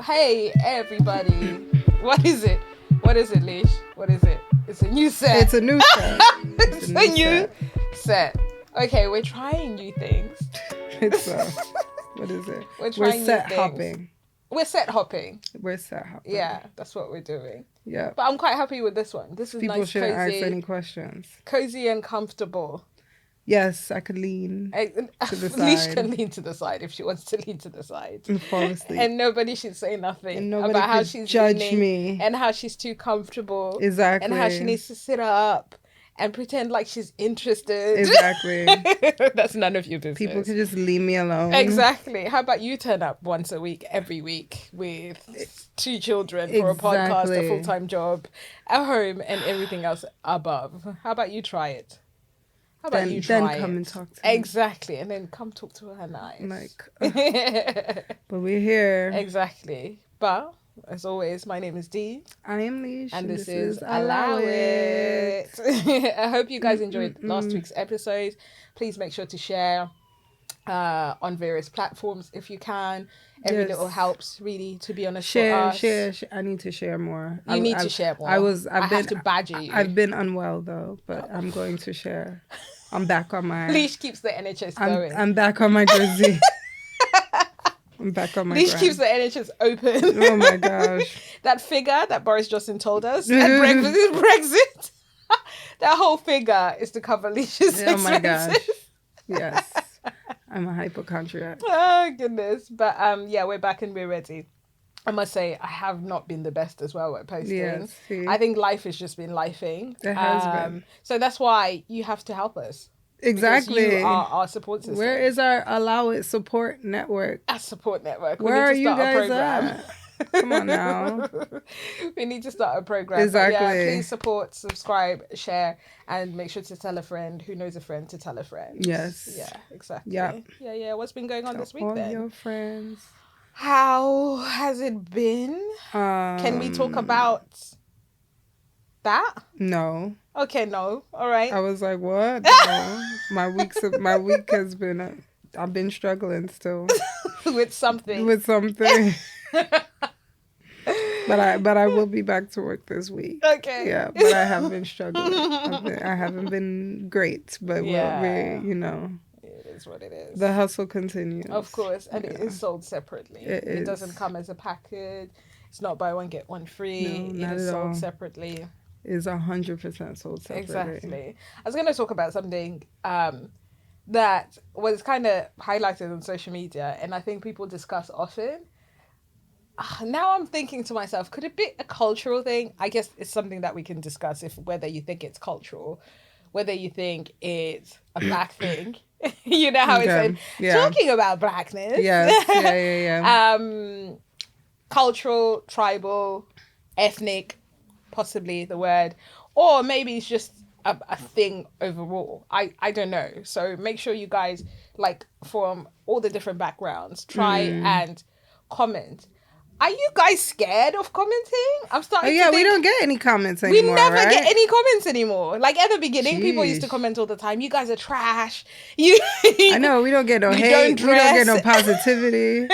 Hey, everybody. What is it? What is it, Lish? What is it? It's a new set. It's a new set. It's a new set. Okay, we're trying new things. It's what is it? We're trying new set things. hopping. We're set hopping. We're set hopping. Yeah, that's what we're doing. Yeah. But I'm quite happy with this one. This is People nice, shouldn't cozy, ask any questions. cozy and comfortable. Yes, I could lean to the Lish side. can lean to the side if she wants to lean to the side. And fall asleep. And nobody should say nothing And nobody about how could she's judge leaning me. and how she's too comfortable. Exactly. And how she needs to sit up and pretend like she's interested. Exactly. That's none of your business. People can just leave me alone. Exactly. How about you turn up once a week, every week, with 2 children for a podcast, a full-time job, a home, and everything else above? How about you try it? How about you try then come it? and talk to me. Exactly. And then come talk to her nice. But we're here. Exactly. But as always, my name is Dee. I am Lish. And this is Allow It. I hope you guys enjoyed last week's episode. Please make sure to share on various platforms if you can. Every little helps, really, to be honest. Share. I need to share more. You need to share more. I have to badger you. I've been unwell though, but I'm going to share. I'm back on my... Leash keeps the NHS going. I'm back on my jersey. I'm back on my Leash grind. keeps the NHS open. Oh my gosh. That figure that Boris Johnson told us at Brexit. That whole figure is to cover Leash's expenses. Oh my gosh. Yes. I'm a hypochondriac. Oh goodness. But yeah, we're back and we're ready. I must say, I have not been the best as well at posting. Yes, I think life has just been lifing. It has been. So that's why you have to help us. Exactly. Because you are our support system. Where is our Allow It support network? Our support network. Where are you guys program. at? Come on now. We need to start a program. Exactly. But yeah, please support, subscribe, share, and make sure to tell a friend who knows a friend to tell a friend. Yes. Yeah, exactly. Yeah. Yeah. What's been going on this week all then? Your friends. How has it been? Can we talk about that? No. Okay, no. All right. I was like, what? No. my week has been. I've been struggling still with something. But I will be back to work this week. Okay. Yeah, but I have been struggling. I haven't been great, but we're it is what it is. The hustle continues. Of course, and it is sold separately. It doesn't come as a package. It's not buy one get one free. No, it is sold separately. It's 100% sold separately. Exactly. I was going to talk about something that was kind of highlighted on social media, and I think people discuss often. Now I'm thinking to myself, could it be a cultural thing? I guess it's something that we can discuss, whether you think it's cultural, whether you think it's a black thing. You know how it's talking about blackness. Yes. Yeah. Cultural, tribal, ethnic, possibly the word, or maybe it's just a thing overall. I don't know. So make sure you guys, like, from all the different backgrounds, try and comment. Are you guys scared of commenting? I'm starting to think... we don't get any comments anymore. We never right? get any comments anymore. Like, at the beginning, people used to comment all the time. You guys are trash. I know. We don't get no hate. We don't get no positivity.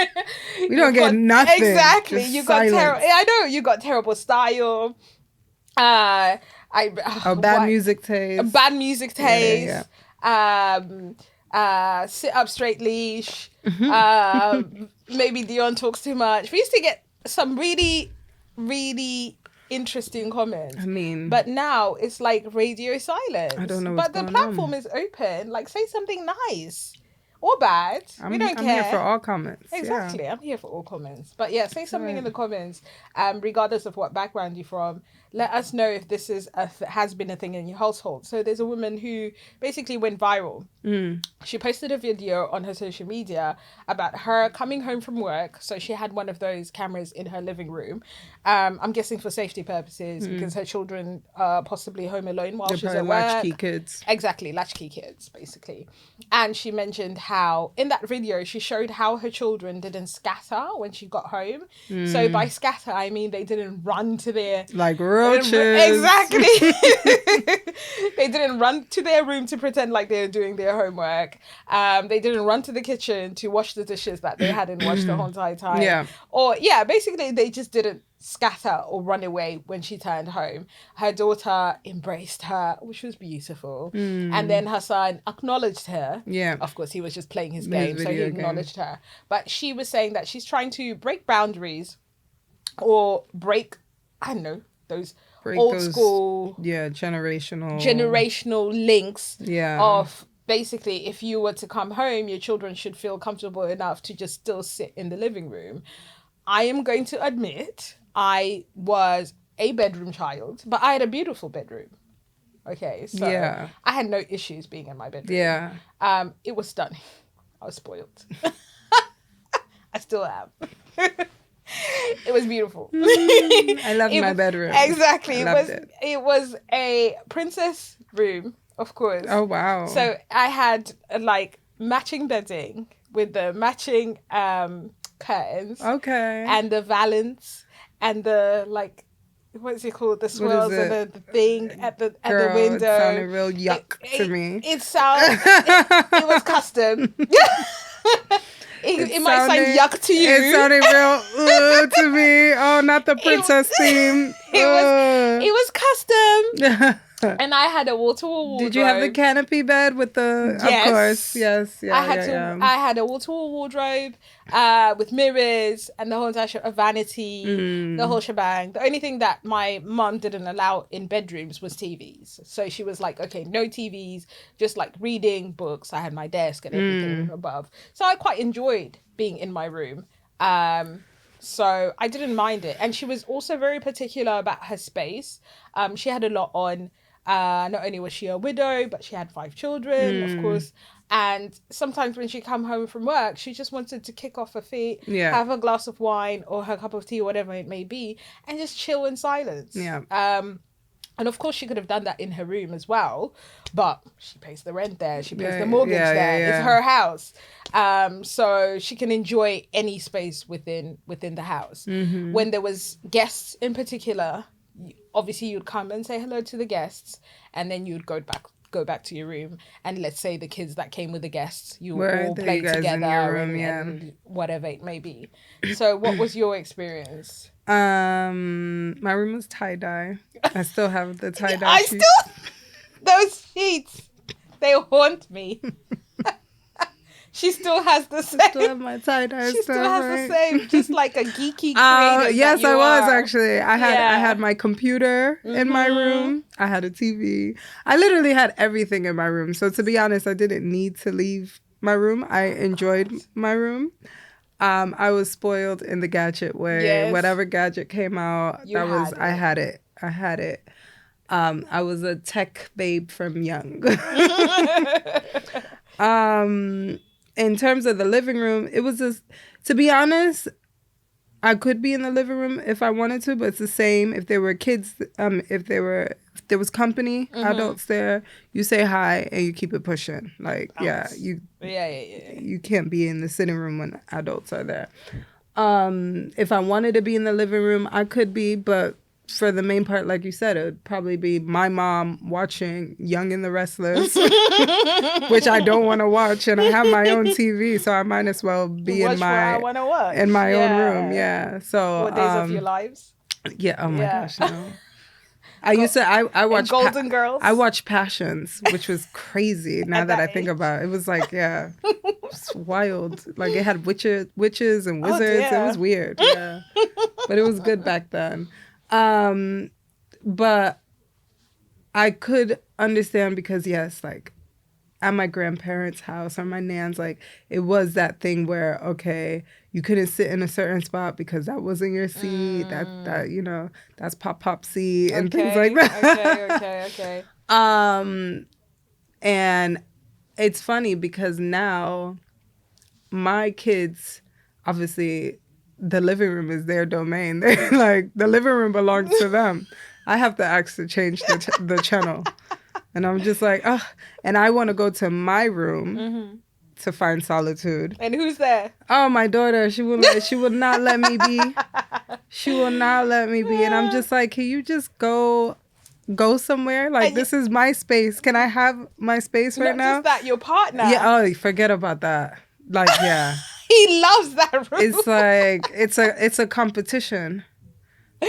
We don't get nothing. Exactly. Just you got terrible... I know. You got terrible style. Bad music taste. Bad music taste. Sit up straight, Leash. Maybe Dion talks too much. We used to get some really, really interesting comments. I mean, but now it's like radio silence. I don't know. But the platform is open. Like, say something nice or bad. We don't care. I'm here for all comments. Exactly. I'm here for all comments. But yeah, say something in the comments, regardless of what background you're from. Let us know if this is has been a thing in your household. So there's a woman who basically went viral. She posted a video on her social media about her coming home from work. So she had one of those cameras in her living room. I'm guessing for safety purposes because her children are possibly home alone while she's at work. Latchkey kids. Exactly, latchkey kids, basically. And she mentioned how, in that video, she showed how her children didn't scatter when she got home. So by scatter, I mean they didn't run to their... Like, run roaches. Exactly. They didn't run to their room to pretend like they were doing their homework. They didn't run to the kitchen to wash the dishes that they hadn't washed the whole entire time. Yeah. Or basically they just didn't scatter or run away when she turned home. Her daughter embraced her, which was beautiful. And then her son acknowledged her. Yeah. Of course, he was just playing his game, so he video acknowledged her. But she was saying that she's trying to break boundaries or break, I don't know, those old school, generational links of basically, if you were to come home, your children should feel comfortable enough to just still sit in the living room. I am going to admit I was a bedroom child, but I had a beautiful bedroom. Okay, so I had no issues being in my bedroom. Yeah. It was stunning. I was spoiled. I still am. It was beautiful. I loved my bedroom. Exactly. It was a princess room, of course. Oh, wow. So I had like matching bedding with the matching curtains. Okay. And the valance and the like, what's it called? The swirls and the thing at the window. It sounded real yuck to me. It was custom. It might sound yuck to you. It sounded real to me. Oh, not the princess theme. It was custom. And I had a wall-to-wall wardrobe. Did you have the canopy bed with the? Yes. Of course, yes. Yeah, I had a wall-to-wall wardrobe with mirrors and the whole entire a vanity, the whole shebang. The only thing that my mum didn't allow in bedrooms was TVs. So she was like, okay, no TVs, just like reading books. I had my desk and everything above. So I quite enjoyed being in my room. So I didn't mind it. And she was also very particular about her space. She had a lot on. Not only was she a widow, but she had 5 children, of course. And sometimes when she come home from work, she just wanted to kick off her feet, have a glass of wine or her cup of tea, whatever it may be, and just chill in silence. Yeah. And of course, she could have done that in her room as well, but she pays the rent there. She pays the mortgage there. Yeah. It's her house. So she can enjoy any space within the house. When there was guests in particular, obviously you'd come and say hello to the guests, and then you'd go back to your room, and let's say the kids that came with the guests, you would all play together and whatever it may be. So what was your experience? My room was tie-dye. I still have the tie-dye sheets. Those sheets, they haunt me. She still has the same. Still have my tie-dye She stuff, still has right? the same, just like a geeky creative. Yes, I was actually. I Yeah. had my computer in my room. I had a TV. I literally had everything in my room. So to be honest, I didn't need to leave my room. I enjoyed my room. I was spoiled in the gadget way. Yes. Whatever gadget came out, I had it. I was a tech babe from young. In terms of the living room, it was just, to be honest, I could be in the living room if I wanted to, but it's the same if there were kids, if there was company, adults there, you say hi and you keep it pushing. Like, you can't be in the sitting room when adults are there. If I wanted to be in the living room, I could be, but for the main part, like you said, it would probably be my mom watching Young and the Restless, which I don't want to watch, and I have my own TV, so I might as well be in my own room. Yeah. So what days of your lives? Yeah. Oh my gosh. No. I used to. I watched Golden Girls. I watched Passions, which was crazy. Now that I think about it, it was like it's wild. Like it had witches and wizards. It was weird. Yeah, but it was good back then. But I could understand because yes, like at my grandparents' house or my nan's, like it was that thing where, okay, you couldn't sit in a certain spot because that wasn't your seat. That you know, that's pop seat and things like that. Okay. And it's funny because now my kids, obviously, the living room is their domain. They're like, the living room belongs to them. I have to ask to change the channel. And I'm just like, ugh. And I want to go to my room to find solitude. And who's there? Oh, my daughter. She would not let me be. She will not let me be. And I'm just like, can you just go somewhere? Like, And this is my space. Can I have my space right not now? just that, your partner. Yeah, oh, forget about that. Like, yeah. He loves that room. It's like it's a competition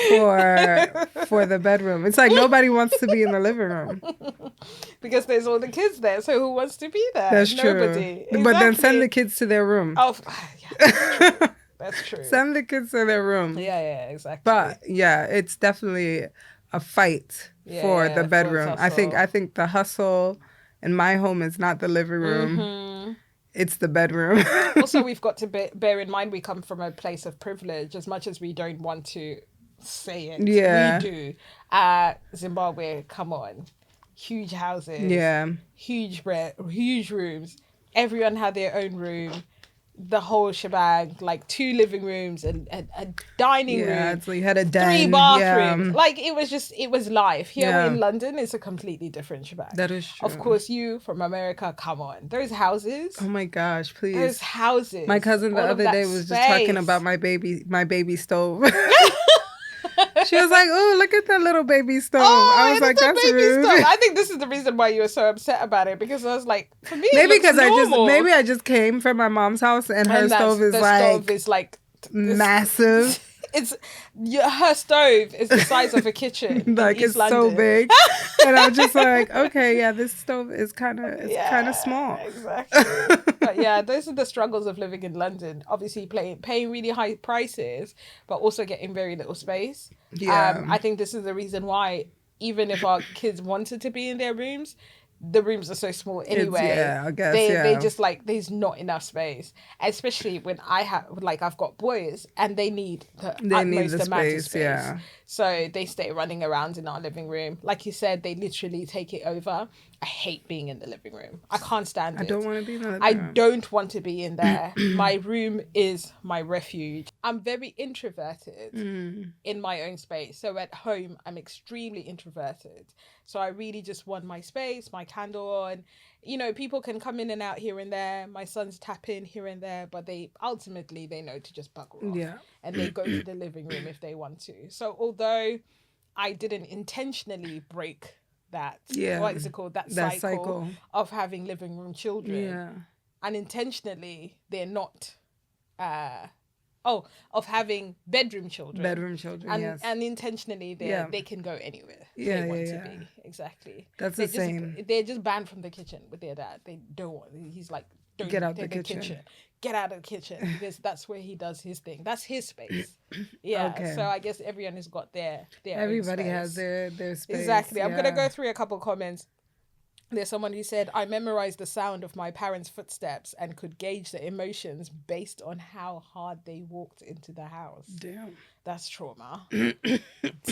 for the bedroom. It's like nobody wants to be in the living room. Because there's all the kids there, so who wants to be there? That's Nobody. true. But then send Exactly. the kids to their room. Oh, yeah, that's true. Send the kids to their room. Yeah, exactly. But yeah, it's definitely a fight for the bedroom. I think the hustle in my home is not the living room. Mm-hmm. It's the bedroom. Also, we've got to bear in mind we come from a place of privilege. As much as we don't want to say it, Yeah. we do. Zimbabwe, come on. Huge houses. Yeah. Huge rooms. Everyone had their own room. The whole shebang, like 2 living rooms and a dining room. Yeah, so you had a den. 3 bathrooms. Yeah. Like, it was life. Here in London, it's a completely different shebang. That is true. Of course, you from America, come on. Those houses. Oh my gosh, please. Those houses. My cousin the other day was just talking about my baby stove. She was like, "Oh, look at that little baby stove." I was like, "That's rude." Stove. I think this is the reason why you were so upset about it, because I was like, for me, maybe because normal. I just came from my mom's house and her stove is like massive. Her stove is the size of a kitchen. Like, it's London. So big. And I'm just like, okay, yeah, this stove is kind of small. Exactly. But yeah, those are the struggles of living in London. Obviously paying really high prices, but also getting very little space. Yeah. I think this is the reason why, even if our kids wanted to be in their rooms, the rooms are so small anyway. I guess, they just like, there's not enough space, especially when I've got boys and they need the utmost amount of space. Yeah. So they stay running around in our living room. Like you said, they literally take it over. I hate being in the living room. I can't stand it. I don't want to be in the living room. I don't want to be in there. My room is my refuge. I'm very introverted in my own space. So at home, I'm extremely introverted. So I really just want my space, my candle on. You know, people can come in and out here and there. My sons tap in here and there, but they know to just bugger off. Yeah. And they go to the living room if they want to. So although I didn't intentionally break that, what is it called? That cycle of having living room children. Yeah. Unintentionally, they're not of having bedroom children. Yes. And intentionally, they can go anywhere they want to be. Exactly. That's the same. They're just banned from the kitchen with their dad. They don't want. He's like, don't get out the kitchen. Get out of the kitchen, because that's where he does his thing. That's his space. Yeah. Okay. So I guess everyone has got their Everybody own space. has their space. Exactly. I'm gonna go through a couple comments. There's someone who said, I memorized the sound of my parents' footsteps and could gauge the emotions based on how hard they walked into the house. Damn. That's trauma.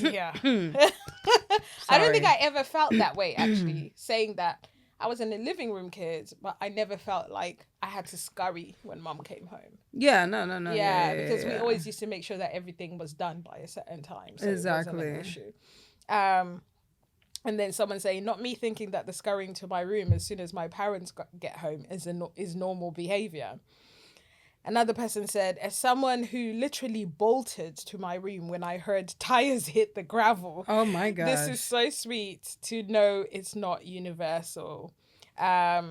Yeah. I don't think I ever felt that way, actually, saying that. I was in a living room kid, but I never felt like I had to scurry when mum came home. Yeah, no. Yeah, because we always used to make sure that everything was done by a certain time. So exactly. It wasn't an issue. And then someone saying, not me thinking that the scurrying to my room as soon as my parents get home is normal behavior. Another person said, as someone who literally bolted to my room when I heard tires hit the gravel. Oh my God. This is so sweet to know it's not universal. I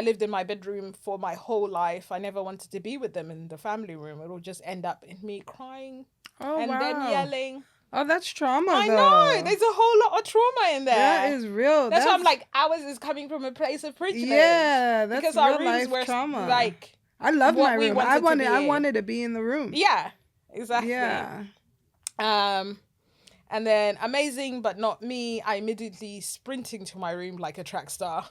lived in my bedroom for my whole life. I never wanted to be with them in the family room. It'll just end up in me crying then yelling. Oh, that's trauma, I know. There's a whole lot of trauma in there. That is real. That's why I'm like, ours is coming from a place of privilege. Yeah, that's because real our rooms life were trauma. Like, I love my room. I wanted to be in the room. Yeah, exactly. Yeah. And then amazing, but not me. I immediately sprinting to my room like a track star.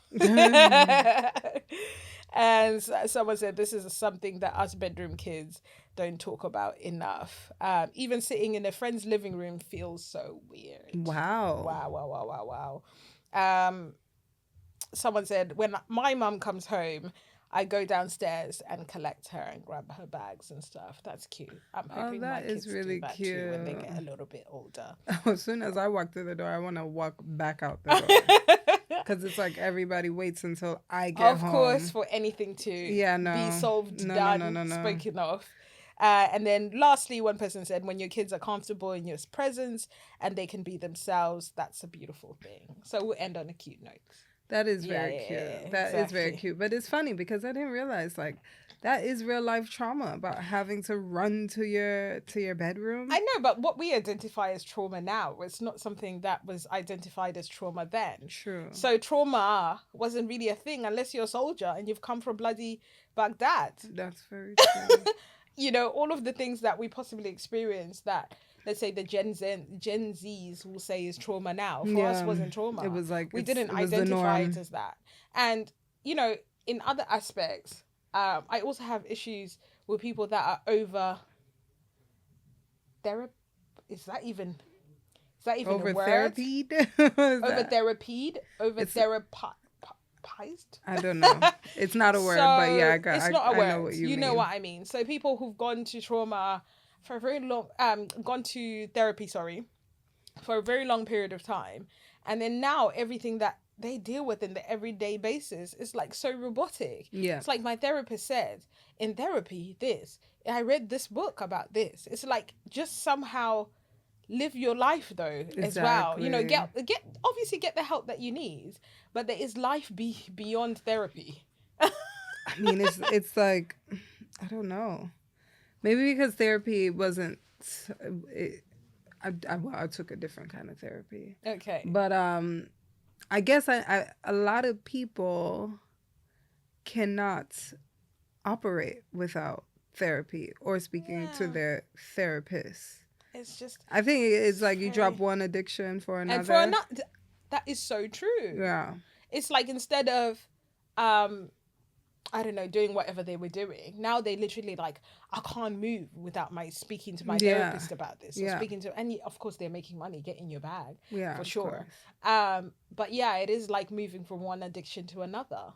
And someone said this is something that us bedroom kids don't talk about enough. Even sitting in a friend's living room feels so weird. Wow. Someone said when my mum comes home, I go downstairs and collect her and grab her bags and stuff. That's cute. I'm hoping my kids do that too when they get a little bit older. As soon as I walk through the door, I want to walk back out the door. Because it's like everybody waits until I get home. Of course, for anything to be solved, done, spoken of. And then lastly, one person said, when your kids are comfortable in your presence and they can be themselves, that's a beautiful thing. So we'll end on a cute note. That is Yeah, very yeah, cute. yeah, That is very exactly. cute. But it's funny because I didn't realize like that is real life trauma about having to run to your bedroom. I know, but what we identify as trauma now, it's not something that was identified as trauma then. True. So trauma wasn't really a thing unless you're a soldier and you've come from bloody Baghdad. That's very true. You know, all of the things that we possibly experience that, let's say, the Gen Zs will say is trauma now, for us wasn't trauma. It was like we didn't it was the identify norm. it as that. And, you know, in other aspects, I also have issues with people that are over therapy. Is that even Over a word? therapied? Over therapied? Over therapized? I don't know. It's not a word, but yeah, it's not a word. I know what you mean. Know what I mean. So people who've gone to trauma for a very long, gone to therapy, sorry, for a very long period of time, and then now everything that they deal with in the everyday basis is like so robotic. Yeah. It's like my therapist said in therapy, this. I read this book about this. It's like just somehow live your life though as well. You know, get obviously get the help that you need, but there is life beyond therapy. I mean, it's like I don't know. Maybe because therapy wasn't. I took a different kind of therapy. Okay. But I guess I a lot of people cannot operate without therapy or speaking to their therapist. It's just. I think it's like you drop one addiction for another. And for another, that is so true. Yeah. It's like instead of, I don't know, doing whatever they were doing. Now they literally like, I can't move without my speaking to my therapist about this. Or speaking to, and of course they're making money, get in your bag. Yeah. For sure. But yeah, it is like moving from one addiction to another.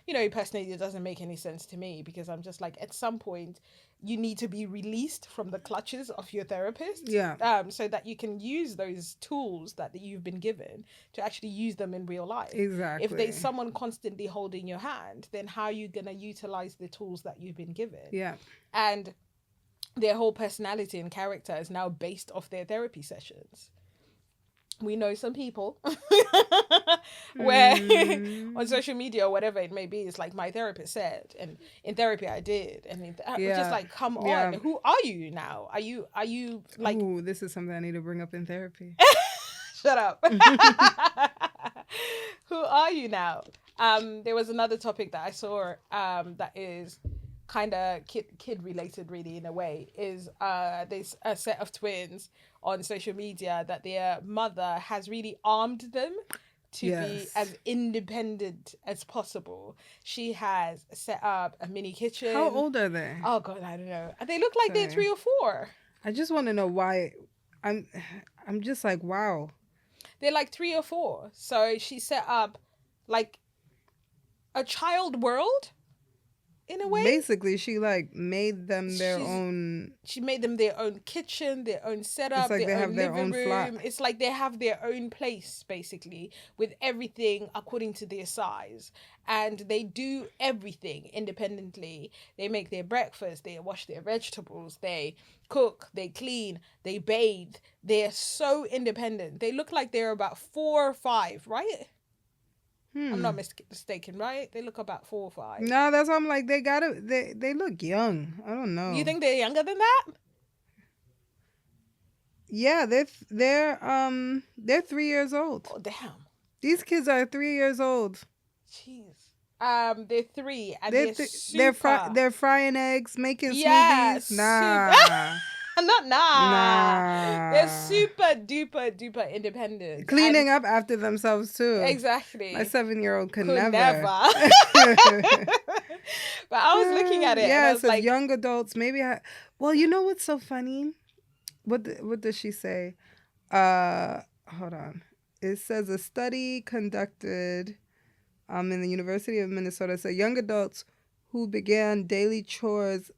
You know, personally, it doesn't make any sense to me because I'm just like, at some point, you need to be released from the clutches of your therapist. Yeah. So that you can use those tools that you've been given to actually use them in real life. Exactly. If there's someone constantly holding your hand, then how are you going to utilize the tools that you've been given? Yeah. And their whole personality and character is now based off their therapy sessions. We know some people where on social media or whatever it may be, it's like my therapist said, and in therapy I did, and we're just like, come on, who are you now? Are you like? Ooh, this is something I need to bring up in therapy. Shut up. Who are you now? There was another topic that I saw that is kind of kid related really in a way, is there's a set of twins on social media that their mother has really armed them to be as independent as possible. She has set up a mini kitchen. How old are they? Oh god, I don't know. They look like they're 3 or 4. I just want to know why. I'm just like, wow. They're like 3 or 4. So she set up like a child world in a way. Basically, she like made them their own. She made them their own kitchen, their own setup, it's like their they own have their living own room. flat. It's like they have their own place, basically, with everything according to their size. And they do everything independently. They make their breakfast, they wash their vegetables, they cook, they clean, they bathe. They're so independent. They look like they're about 4 or 5, right? I'm not mistaken, right? They look about 4 or 5. No, that's why I'm like, they look young. I don't know. You think they're younger than that? Yeah, they're 3 years old. Oh, damn. These kids are 3 years old. Jeez. They're 3 and they're super. They're frying eggs, making smoothies. Nah. Not nah. They're super duper independent. Cleaning up after themselves too. Exactly. My 7-year-old could never. But I was looking at it. Yeah, and I it was says like, young adults. Maybe well, you know what's so funny? What does she say? Hold on. It says a study conducted in the University of Minnesota said young adults who began daily chores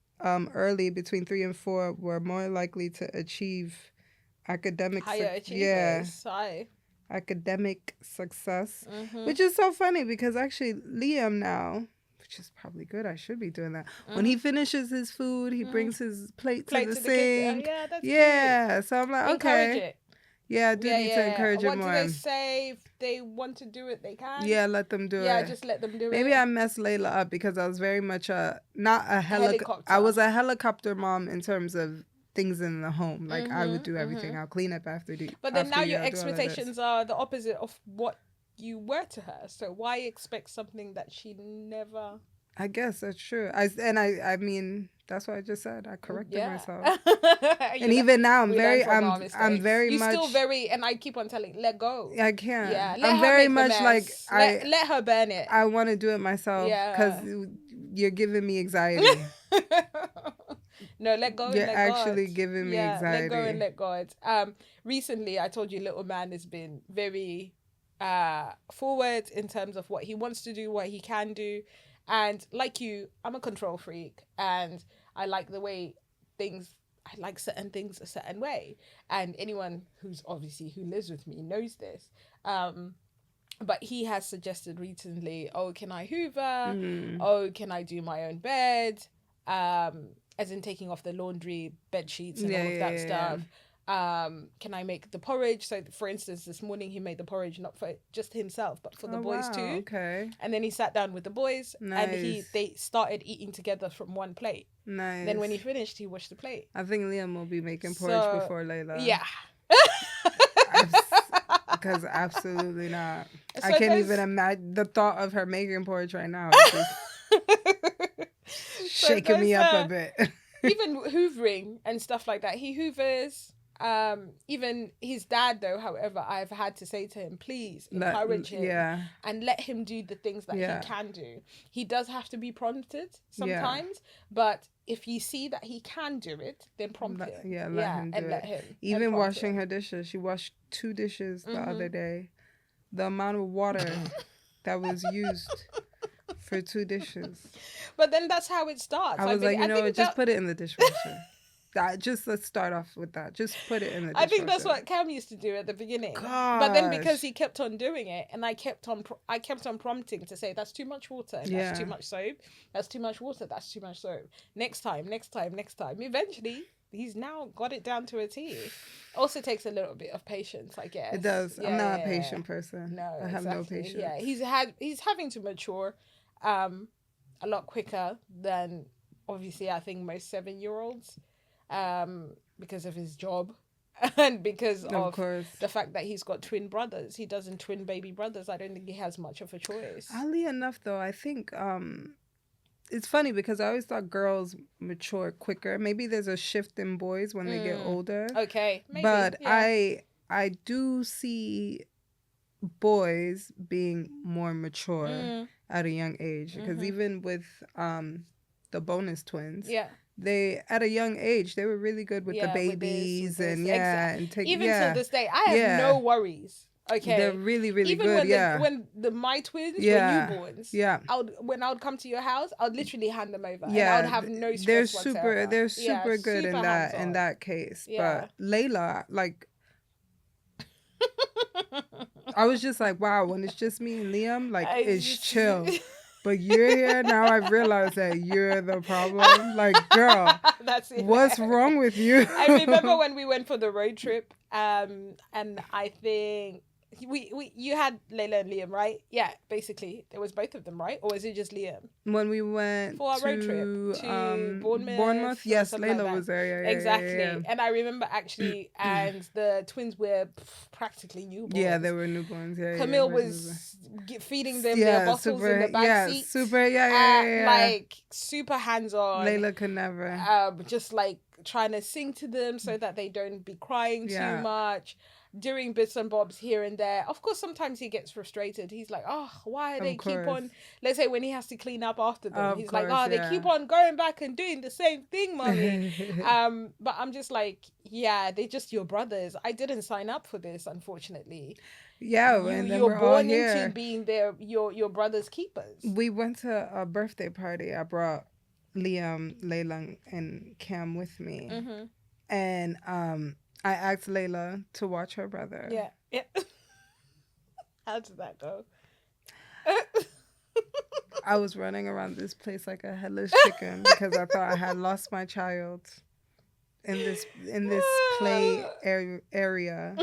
early between 3 and 4 were more likely to achieve academic academic success, which is so funny because actually Liam now, which is probably good. I should be doing that. When Mm. he finishes his food, he brings his plate to Play the to the kids. Oh, sink. yeah, that's cute. Yeah. So I'm like, Encourage okay. it. Yeah, I do need to encourage it What do more. they say? If they want to do it, they can. Yeah, let them do Yeah, it. just let them do Maybe it. I messed Layla up because I was very much not a Helicopter. I was a helicopter mom in terms of things in the home. Like I would do everything. I'll clean up after the. But then after now you, your I'll do all of this. expectations are the opposite of what you were to her. So why expect something that she never? I guess that's true. I mean that's what I just said. I corrected myself. And even now I'm very You're much still very, and I keep on telling, let go. I can't. Yeah, let I'm her very make much the like mess. Let her burn it. I want to do it myself because you're giving me anxiety. No, let go. You're and let actually God. giving me Let anxiety. go and let God. Recently I told you little man has been very forward in terms of what he wants to do, what he can do. And like you, I'm a control freak and I like the way I like certain things a certain way. And anyone who lives with me knows this. But he has suggested recently, oh, can I hoover? Oh, can I do my own bed? As in taking off the laundry, bed sheets and all of that stuff. Can I make the porridge? So for instance, this morning he made the porridge not for just himself but for the boys too. Okay. And then he sat down with the boys and they started eating together from one plate. Nice. Then when he finished, he washed the plate. I think Liam will be making porridge before Layla. Yeah. Because absolutely not. So I can't even imagine the thought of her making porridge right now. Shaking me up a bit. Even hoovering and stuff like that. He hoovers. Even his dad though, however, I've had to say to him, please encourage him and let him do the things that he can do. He does have to be prompted sometimes, but if you see that he can do it, then prompt him. Let him. Even washing her dishes. She washed 2 dishes the other day. The amount of water that was used for 2 dishes. But then that's how it starts. I was like, just put it in the dishwasher. Let's start off with that. Just put it in the dishwasher. I think that's what Cam used to do at the beginning. Gosh. But then because he kept on doing it, and I kept on prompting to say, that's too much water. That's too much soap. That's too much water. That's too much soap. Next time. Eventually, he's now got it down to a T. Also takes a little bit of patience, I guess. It does. I'm not a patient person. No, I have no patience. Yeah, he's having to mature a lot quicker than obviously I think most 7-year-olds. Because of his job and because of the fact that he's got twin brothers. He doesn't twin baby brothers. I don't think he has much of a choice. Oddly enough, though, I think it's funny because I always thought girls mature quicker. Maybe there's a shift in boys when they get older. Okay, maybe. But I do see boys being more mature at a young age because even with the bonus twins. Yeah. They at a young age they were really good with the babies and even till this day I have no worries. Okay, they're really even good. When my twins were newborns, when I would come to your house, I would literally hand them over. And I would have no stress whatsoever. They're super good in that case. But Layla, like, I was just like, wow. When it's just me and Liam, like, it's chill. But you're here now. I've realized that you're the problem. Like, girl, that's it. What's wrong with you? I remember when we went for the road trip, and I think you had Layla and Liam, right? Yeah, basically there was both of them, right? Or was it just Liam? When we went for our road trip to Bournemouth, yes, Layla was there. Yeah, exactly. Yeah. And I remember actually, and the twins were practically newborns. Yeah, they were newborns. Yeah, Camille was feeding them their bottles in the back seat. Like super hands on. Layla could never. Just like trying to sing to them so that they don't be crying too much. Doing bits and bobs here and there. Of course, sometimes he gets frustrated. He's like, oh, why are they keep on... Let's say when he has to clean up after them. He's like, oh, they keep on going back and doing the same thing, mommy. But I'm just like, yeah, they're just your brothers. I didn't sign up for this, unfortunately. Yeah, and then you're born into being your brother's keepers. We went to a birthday party. I brought Liam, Layla, and Cam with me. Mm-hmm. And I asked Layla to watch her brother. Yeah. How did that go? I was running around this place like a headless chicken because I thought I had lost my child in this area.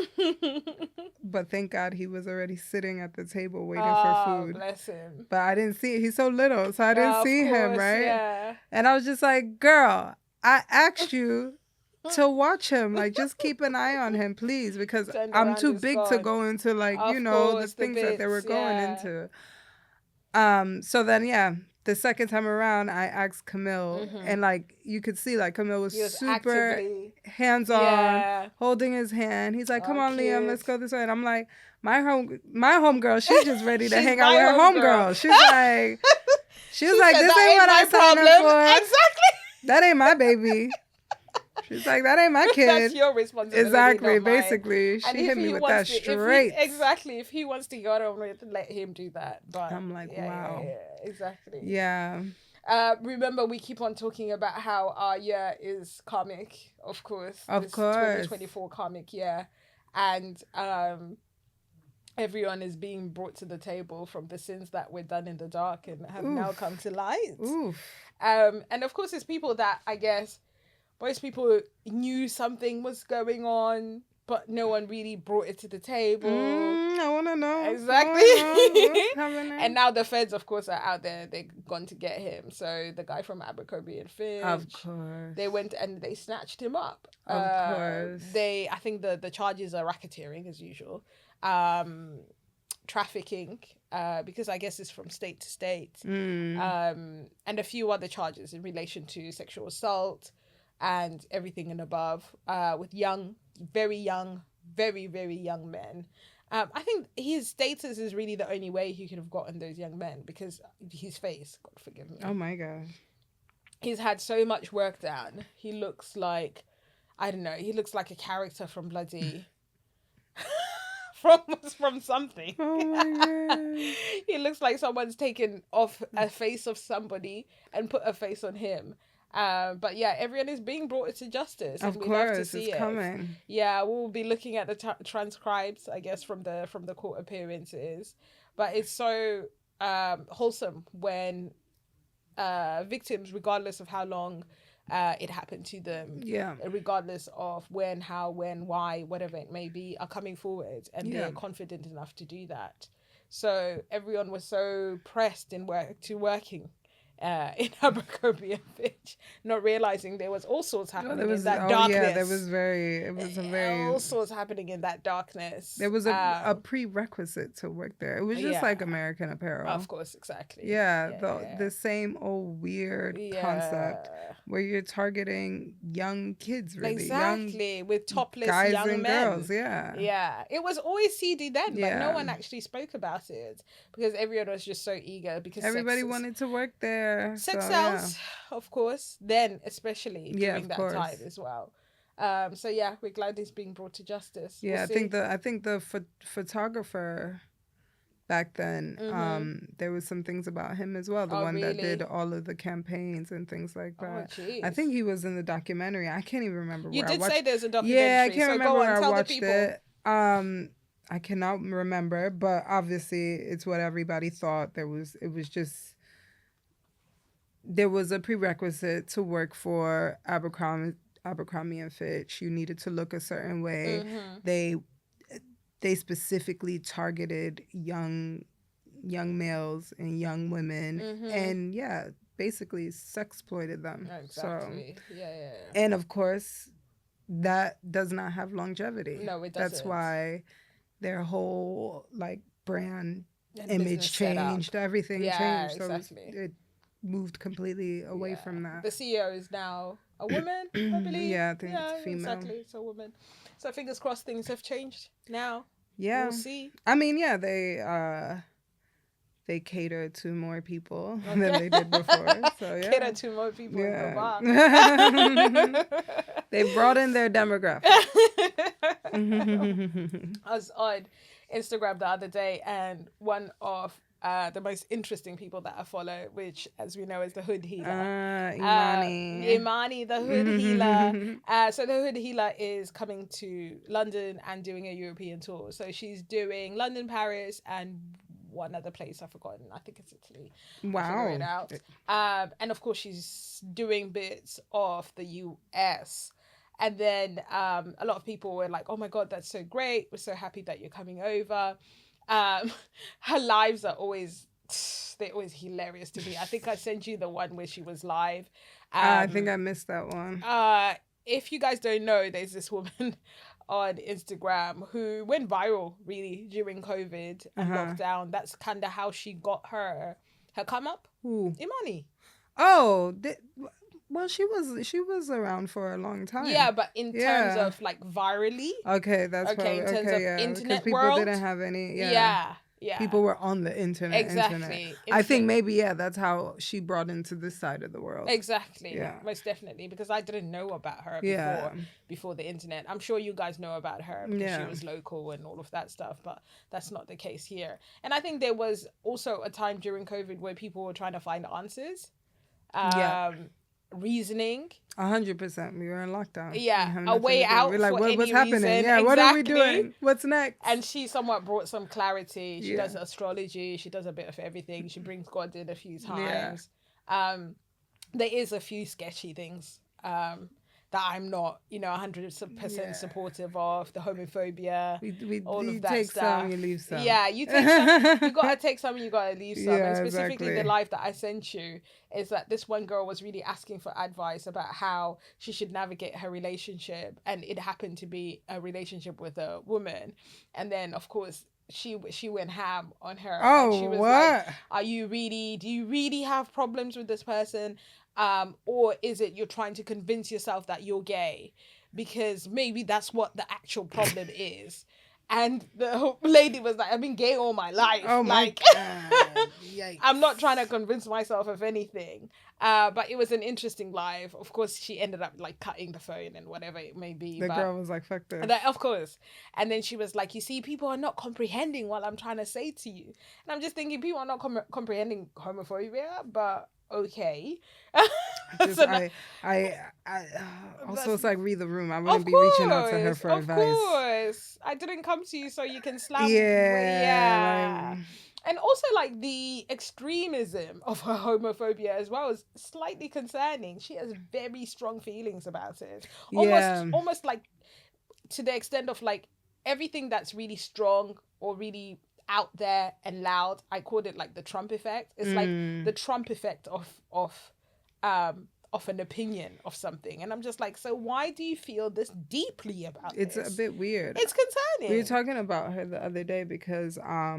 But thank God he was already sitting at the table waiting for food. Bless him. But I didn't see it. He's so little, so I didn't see him, right? Yeah. And I was just like, girl, I asked you to watch him. Like, just keep an eye on him, please, because I'm too big to go into, like, the things that they were going into. So then, yeah, the second time around, I asked Camille, and like you could see, like Camille was super hands-on, holding his hand. He's like, "Come on, cute. Liam, let's go this way." And I'm like, my homegirl, she's just ready to hang out with her homegirl. She's like, she was like, "This ain't what I signed up for. Exactly, that ain't my baby." She's like, that ain't my kid. That's your responsibility. Exactly, basically. She hit me with that straight. Exactly. If he wants to go on with it, let him do that. But I'm like, wow. Yeah, exactly. Yeah. Remember, we keep on talking about how our year is karmic, of course. Of course. 2024 karmic year. And everyone is being brought to the table from the sins that were done in the dark and have now come to light. And of course, it's people that, I guess, most people knew something was going on, but no one really brought it to the table. I want to know. Exactly. And now the feds, of course, are out there. They've gone to get him. So the guy from Abercrombie and Fitch. Of course. They went and they snatched him up. Of course. I think the charges are racketeering, as usual. Trafficking, because I guess it's from state to state. And a few other charges in relation to sexual assault and everything and above, with very young, very, very young men. I think his status is really the only way he could have gotten those young men, because his face, God forgive me. Oh my God. He's had so much work done. He looks like, I don't know, he looks like a character from bloody... from something. Oh my God. He looks like someone's taken off a face of somebody and put a face on him. But yeah, everyone is being brought to justice. Of course, it's coming. Yeah, we'll be looking at the transcribes, I guess, from the court appearances. But it's so wholesome when victims, regardless of how long it happened to them, regardless of when, how, when, why, whatever it may be, are coming forward and they're confident enough to do that. So everyone was so pressed in working in Abercrombie and Fitch, not realizing there was all sorts happening in that darkness. Yeah, it was a very all sorts happening in that darkness. There was a prerequisite to work there. It was just like American Apparel. Of course, exactly. The same old weird concept where you're targeting young kids, really. Exactly, with topless guys young and men. Girls, Yeah. It was always seedy then, but no one actually spoke about it because everyone was just so eager, because everybody wanted to work there. Sex sells, of course, then especially during that time as well. So yeah, we're glad he's being brought to justice. Yeah, I think the photographer back then, there was some things about him as well. The one that did all of the campaigns and things like that. I think he was in the documentary. I can't even remember where I watched it. You did say there's a documentary. Yeah, I can't remember where I watched it. I cannot remember, but obviously it's what everybody thought. There was a prerequisite to work for Abercrombie and Fitch. You needed to look a certain way. They specifically targeted young males and young women, and basically sexploited them. Exactly. So, and of course, that does not have longevity. No, it doesn't. That's why their whole brand and image changed. Everything changed. So exactly. It moved completely away from that. The CEO is now a woman, I believe. I think it's female. Exactly, it's a woman. So fingers crossed things have changed now. Yeah. We'll see. I mean, they cater to more people than they did before. So yeah. Cater to more people. Yeah. They broadened their demographic. I was on Instagram the other day, and one of the most interesting people that I follow, which, as we know, is the Hood Healer. Imani, the Hood Healer. So the Hood Healer is coming to London and doing a European tour. So she's doing London, Paris, and one other place. I've forgotten. I think it's Italy. Wow. I'll figure it out. And of course, she's doing bits of the US. And then a lot of people were like, "Oh my God, that's so great! We're so happy that you're coming over." Her lives are always they're always hilarious to me. I think I sent you the one where she was live. I think I missed that one. If you guys don't know, there's this woman on Instagram who went viral really during COVID and lockdown. That's kind of how she got her come up. Ooh. Imani. Oh, well, she was around for a long time. Yeah, but in terms of like virally. Okay, that's okay. In terms of internet people world, didn't have any. Yeah. People were on the internet. Exactly. I think maybe that's how she brought into this side of the world. Exactly. Yeah. Most definitely, because I didn't know about her before the internet. I'm sure you guys know about her because she was local and all of that stuff, but that's not the case here. And I think there was also a time during COVID where people were trying to find answers. Reasoning. 100%. We were in lockdown. Yeah, a way out. We're like, what's happening? Reason. Yeah, exactly. What are we doing? What's next? And she somewhat brought some clarity. She does astrology. She does a bit of everything. She brings God in a few times. There is a few sketchy things that I'm not, 100% supportive of. The homophobia, all of that take stuff. Some, you leave some. Yeah, you take some. You gotta take some, you gotta leave some. Yeah, and specifically, exactly. the live that I sent you is that this one girl was really asking for advice about how she should navigate her relationship, and it happened to be a relationship with a woman, and then of course she went ham on her. Oh, and she was what? Like, do you really have problems with this person? Or is it you're trying to convince yourself that you're gay? Because maybe that's what the actual problem is. And the lady was like, I've been gay all my life. Oh my God. Yikes. I'm not trying to convince myself of anything. But it was an interesting live. Of course, she ended up like cutting the phone and whatever it may be. The girl was like, fuck this. Of course. And then she was like, you see, people are not comprehending what I'm trying to say to you. And I'm just thinking people are not comprehending homophobia, but okay. I also, it's like read the room. I wouldn't be reaching out to her for advice. Of course. I didn't come to you so you can slam me. Yeah. And also, like, the extremism of her homophobia as well is slightly concerning. She has very strong feelings about it. Almost like to the extent of, like, everything that's really strong or really out there and loud. I called it, like, the Trump effect. It's like the Trump effect of an opinion of something. And I'm just like, so why do you feel this deeply about this? It's a bit weird. It's concerning. We were talking about her the other day because I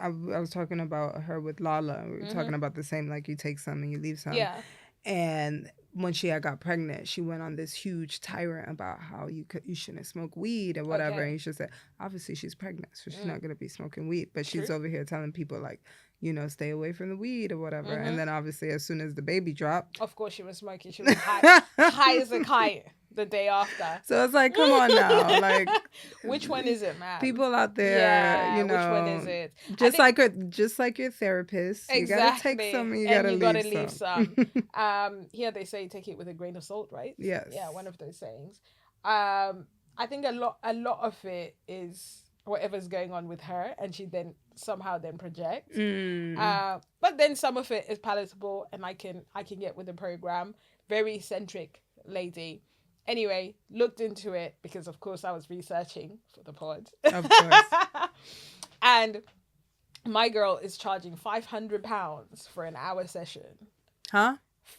was talking about her with Lala. We were talking about the same, like, you take some and you leave some. Yeah. And when she got pregnant, she went on this huge tirade about how you shouldn't smoke weed or whatever. Okay. And you should say, obviously she's pregnant, so she's not going to be smoking weed. But she's over here telling people, like, stay away from the weed or whatever. And then obviously as soon as the baby dropped. Of course she was smoking. She was high as a kite the day after. So it's like, come on now. Like, which one is it, man? People out there, which one is it? Just like your therapist. Exactly. You gotta take some and you gotta leave some. Here they say take it with a grain of salt, right? Yes. Yeah, one of those sayings. I think a lot of it is whatever's going on with her, and she then somehow projects. But then some of it is palatable, and I can get with the program. Very eccentric lady. Anyway, looked into it because of course I was researching for the pod. Of course. And my girl is charging £500 for an hour session. Huh?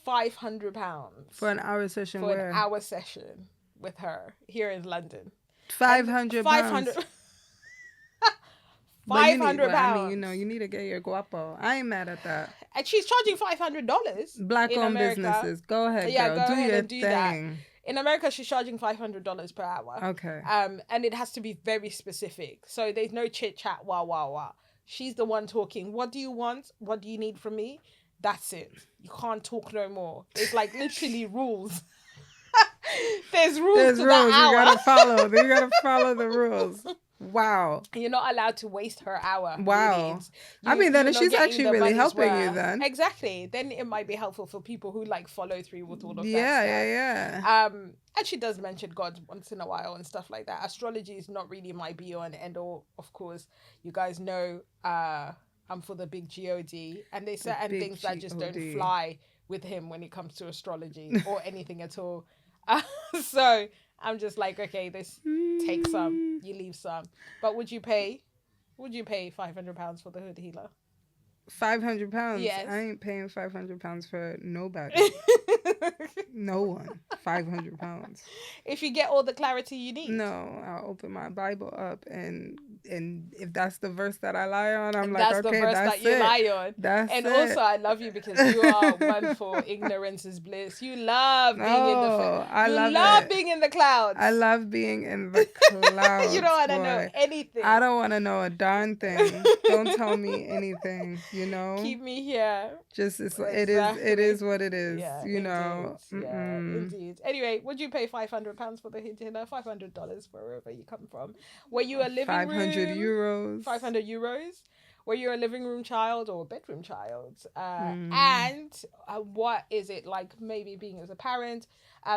£500 for an hour session. For an hour session with her here in London. £500. £500. £500. You need to get your guapo. I ain't mad at that. And she's charging $500. Black-owned businesses. Go ahead, girl. Go ahead and do that. In America, she's charging $500 per hour. Okay. And it has to be very specific. So there's no chit-chat, wah. She's the one talking. What do you want? What do you need from me? That's it. You can't talk no more. It's like literally rules. There's rules to that hour. You gotta follow the rules. Wow. You're not allowed to waste her hour. Wow. Really. I mean, then you're not she's getting actually the really money's helping you worth. then. Exactly. Then it might be helpful for people who like follow through with all of that Yeah, stuff. yeah. And she does mention God once in a while and stuff like that. Astrology is not really my be all and end all. Of course, you guys know I'm for the big God, and there's certain big things that just don't God. fly with him when it comes to astrology or anything at all. So I'm just like, okay, this take some, you leave some. But would you pay £500 for the hood healer? £500? Yes. I ain't paying £500 for nobody. No one. £500. If you get all the clarity you need. No, I'll open my Bible up and if that's the verse that I lie on, I'm like, That's okay, the verse that's that you it. lie on. That's and it. also, I love you because you are one for ignorance is bliss. You love being in the I love it. being in the clouds. I love being in the clouds. You don't want to boy. know anything. I don't want to know a darn thing. Don't tell me anything. You know. Keep me here. Just Exactly. it is what it is. Yeah, you indeed. know. Yeah, indeed. Anyway, would you pay £500 for the dinner? $500 for wherever you come from. Were you a living 500 room? euros. 500 euros. Were you a living room child or a bedroom child? And what is it like maybe being as a parent,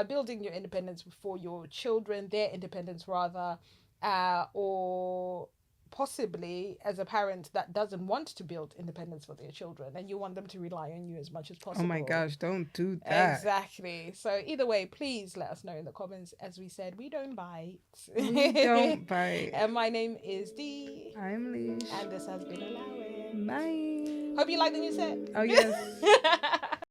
building your independence for your children, their independence rather, or possibly as a parent that doesn't want to build independence for their children and you want them to rely on you as much as possible. Oh my gosh, don't do that. Exactly. So either way, please let us know in the comments. As we said, we don't bite. We don't bite. And my name is D. I'm Lish. And this has been Allowing. Bye. Hope you like the new set. Oh yes.